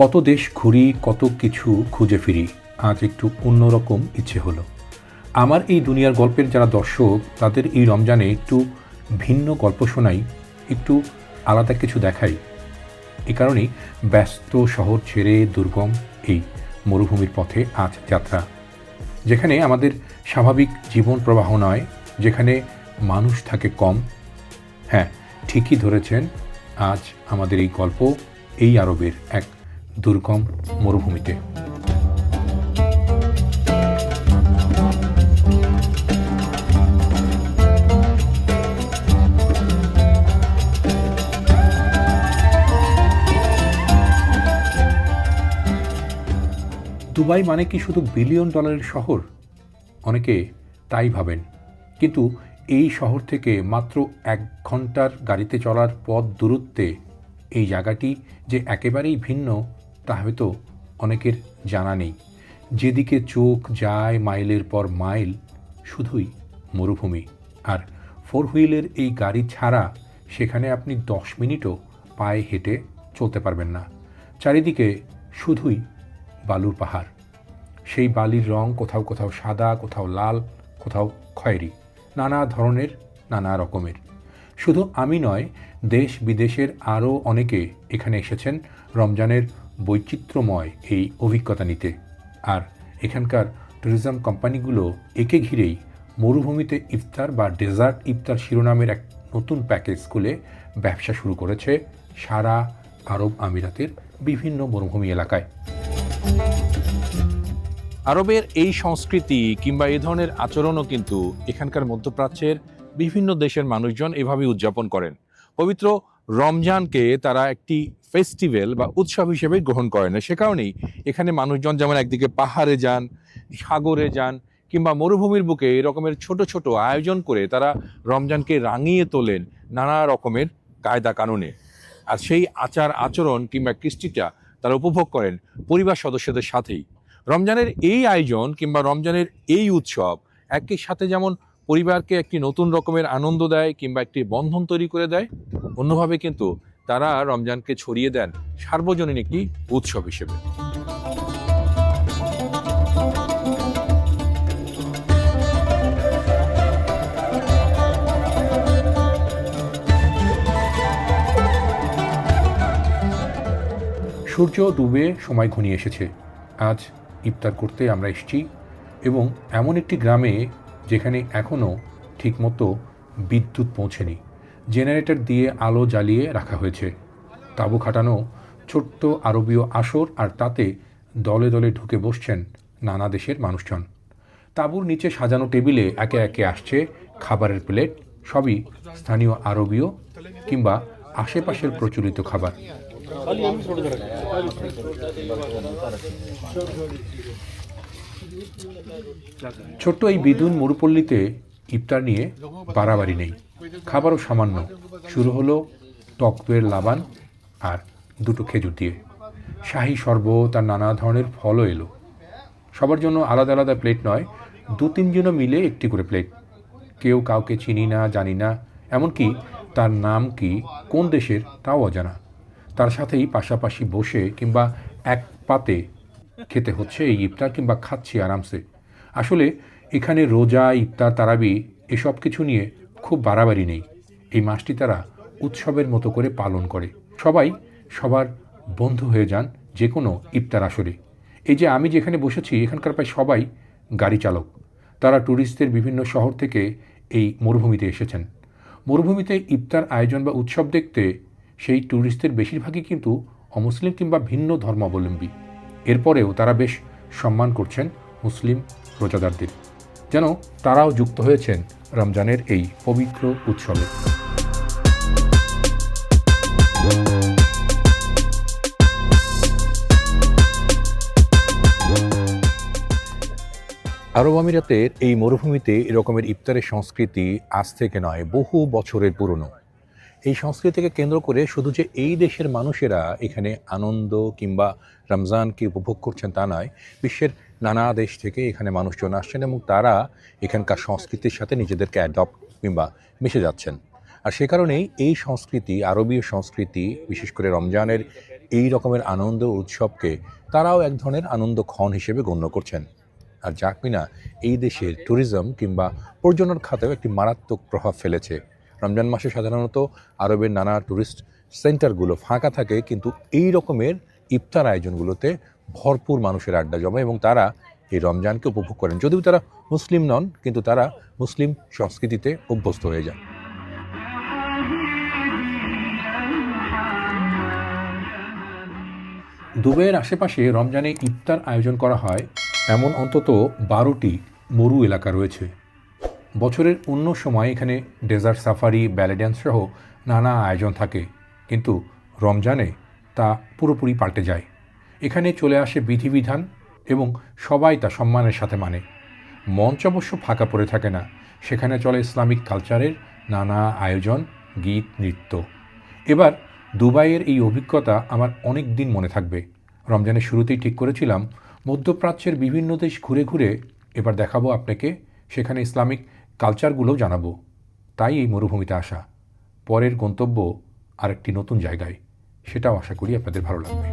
কত দেশ ঘুরি, কত কিছু খুঁজে ফিরি, আজ একটু অন্যরকম ইচ্ছে হলো। আমার এই দুনিয়ার গল্পের যারা দর্শক, তাদের এই রমজানে একটু ভিন্ন গল্প শোনাই, একটু আলাদা কিছু দেখাই। এ কারণেই ব্যস্ত শহর ছেড়ে দুর্গম এই মরুভূমির পথে আজ যাত্রা, যেখানে আমাদের স্বাভাবিক জীবন প্রবাহ নয়, যেখানে মানুষ থাকে কম। হ্যাঁ, ঠিকই ধরেছেন, আজ আমাদের এই গল্প এই আরবের এক দুর্গম মরুভূমিতে। দুবাই মানে কি শুধু বিলিয়ন ডলারের শহর? অনেকে তাই ভাবেন, কিন্তু এই শহর থেকে মাত্র 1 ঘন্টার গাড়িতে চলার পথ দূরত্বে এই জায়গাটি যে একেবারেই ভিন্ন, তা হয়তো অনেকের জানা নেই। যেদিকে চোখ যায় মাইলের পর মাইল, শুধুই মরুভূমি। আর 4 হুইলের এই গাড়ি ছাড়া সেখানে আপনি 10 মিনিটও পায়ে হেঁটে চলতে পারবেন না। চারিদিকে শুধুই বালুর পাহাড়। সেই বালির রং কোথাও কোথাও সাদা, কোথাও লাল, কোথাও খয়েরি, নানা ধরনের, নানা রকমের। শুধু আমি নয়, দেশ বিদেশের আরও অনেকে এখানে এসেছেন রমজানের বৈচিত্র্যময় এই অভিজ্ঞতা নিতে। আর এখানকার ট্যুরিজম কোম্পানিগুলো একে ঘিরেই মরুভূমিতে ইফতার বা ডেজার্ট ইফতার শিরোনামের এক নতুন প্যাকেজ খুলে ব্যবসা শুরু করেছে সারা আরব আমিরাতের বিভিন্ন মরুভূমি এলাকায়। আরবের এই সংস্কৃতি কিংবা এই ধরনের আচরণও কিন্তু এখানকার মধ্যপ্রাচ্যের বিভিন্ন দেশের মানুষজন এভাবে উদযাপন করেন। পবিত্র রমজানকে তারা একটি ফেস্টিভ্যাল বা উৎসব হিসেবে গ্রহণ করেন। সে কারণেই এখানে মানুষজন যেমন একদিকে পাহাড়ে যান, সাগরে যান, কিংবা মরুভূমির বুকে এই রকমের ছোট ছোট আয়োজন করে তারা রমজানকে রাঙিয়ে তোলেন নানা রকমের কায়দা কানুনে। আর সেই আচার আচরণ কিংবা কৃষ্টিটা তারা উপভোগ করেন পরিবার সদস্যদের সাথেই। রমজানের এই আয়োজন কিংবা রমজানের এই উৎসব একই সাথে যেমন পরিবারকে একটি নতুন রকমের আনন্দ দেয় কিংবা একটি বন্ধন তৈরি করে দেয়, অন্যভাবে কিন্তু তারা রমজানকে ছড়িয়ে দেন সার্বজনীন একটি উৎসব হিসেবে। সূর্য ডুবে সময় ঘনিয়ে এসেছে। আজ ইফতার করতে আমরা এসেছি, এবং এমন একটি গ্রামে যেখানে এখনও ঠিকমতো বিদ্যুৎ পৌঁছেনি। জেনারেটর দিয়ে আলো জ্বালিয়ে রাখা হয়েছে, তাঁবু খাটানো ছোট্ট আরবীয় আসর, আর তাতে দলে দলে ঢুকে বসছেন নানা দেশের মানুষজন। তাঁবুর নিচে সাজানো টেবিলে একে একে আসছে খাবারের প্লেট, সবই স্থানীয় আরবীয় কিংবা আশেপাশের প্রচলিত খাবার। ছোট্ট এই বিদুন মরুপল্লীতে ইফতার নিয়ে বাড়াবাড়ি নেই, খাবারও সামান্য। শুরু হলো টক দইয়ের লাবান আর 2টো খেজুর দিয়ে। শাহী শরবত আর নানা ধরনের ফলও এলো। সবার জন্য আলাদা আলাদা প্লেট নয়, 2-3 জন মিলে একটি করে প্লেট। কেউ কাউকে চিনি না, জানি না, এমনকি তার নাম কি, কোন দেশের, তাও অজানা। তার সাথেই পাশাপাশি বসে কিংবা এক পাতে খেতে হচ্ছে এই ইফতার, কিংবা খাচ্ছি আরামসে। আসলে এখানে রোজা, ইফতার, তারাবি এসব কিছু নিয়ে খুব বাড়াবাড়ি নেই। এই মাসটি তারা উৎসবের মতো করে পালন করে। সবাই সবার বন্ধু হয়ে যান যে কোনো ইফতার আসরে। এই যে আমি যেখানে বসেছি, এখানকার প্রায় সবাই গাড়ি চালক। তারা ট্যুরিস্টদের বিভিন্ন শহর থেকে এই মরুভূমিতে এসেছেন। মরুভূমিতে ইফতার আয়োজন বা উৎসব দেখতে সেই ট্যুরিস্টদের বেশিরভাগই কিন্তু অমুসলিম কিংবা ভিন্ন ধর্মাবলম্বী। এরপরেও তারা বেশ সম্মান করছেন মুসলিম রোজাদারদের, যেন তারাও যুক্ত হয়েছেন রমজানের এই পবিত্র উৎসবে। আরব আমিরাতের এই মরুভূমিতে এরকমের ইফতারের সংস্কৃতি আজ থেকে নয়, বহু বছরের পুরনো। এই সংস্কৃতিকে কেন্দ্র করে শুধু যে এই দেশের মানুষেরা এখানে আনন্দ কিংবা রমজানকে উপভোগ করছেন তা নয়, বিশ্বের নানা দেশ থেকে এখানে মানুষজন আসছেন এবং তারা এখানকার সংস্কৃতির সাথে নিজেদেরকে অ্যাডপ্ট কিংবা মিশে যাচ্ছেন। আর সে কারণেই এই সংস্কৃতি, আরবীয় সংস্কৃতি, বিশেষ করে রমজানের এই রকমের আনন্দ উৎসবকে তারাও এক ধরনের আনন্দক্ষণ হিসেবে গণ্য করছেন। আর যা কিনা এই দেশের ট্যুরিজম কিংবা পর্যটন খাতেও একটি মারাত্মক প্রভাব ফেলেছে। রমজান মাসে সাধারণত আরবের নানা ট্যুরিস্ট সেন্টারগুলো ফাঁকা থাকে, কিন্তু এই রকমের ইফতার আয়োজনগুলোতে ভরপুর মানুষের আড্ডা জমে এবং তারা এই রমজানকে উপভোগ করেন। যদিও তারা মুসলিম নন, কিন্তু তারা মুসলিম সংস্কৃতিতে অভ্যস্ত হয়ে যান। দুবাইয়ের আশেপাশে রমজানে ইফতার আয়োজন করা হয় এমন অন্তত 12টি মরু এলাকা রয়েছে। বছরের অন্য সময় এখানে ডেজার্ট সাফারি, ব্যালে ড্যান্স সহ নানা আয়োজন থাকে, কিন্তু রমজানে তা পুরোপুরি পাল্টে যায়। এখানে চলে আসে বিধিবিধান এবং সবাই তা সম্মানের সাথে মানে। মঞ্চ অবশ্য ফাঁকা পড়ে থাকে না, সেখানে চলে ইসলামিক কালচারের নানা আয়োজন, গীত, নৃত্য। এবার দুবাইয়ের এই অভিজ্ঞতা আমার অনেক দিন মনে থাকবে। রমজানের শুরুতেই ঠিক করেছিলাম মধ্যপ্রাচ্যের বিভিন্ন দেশ ঘুরে ঘুরে এবার দেখাবো আপনাকে, সেখানে ইসলামিক কালচারগুলোও জানাবো। তাই এই মরুভূমিতে আসা। পরের গন্তব্য আরেকটি নতুন জায়গায়, সেটাও আশা করি আপনাদের ভালো লাগবে।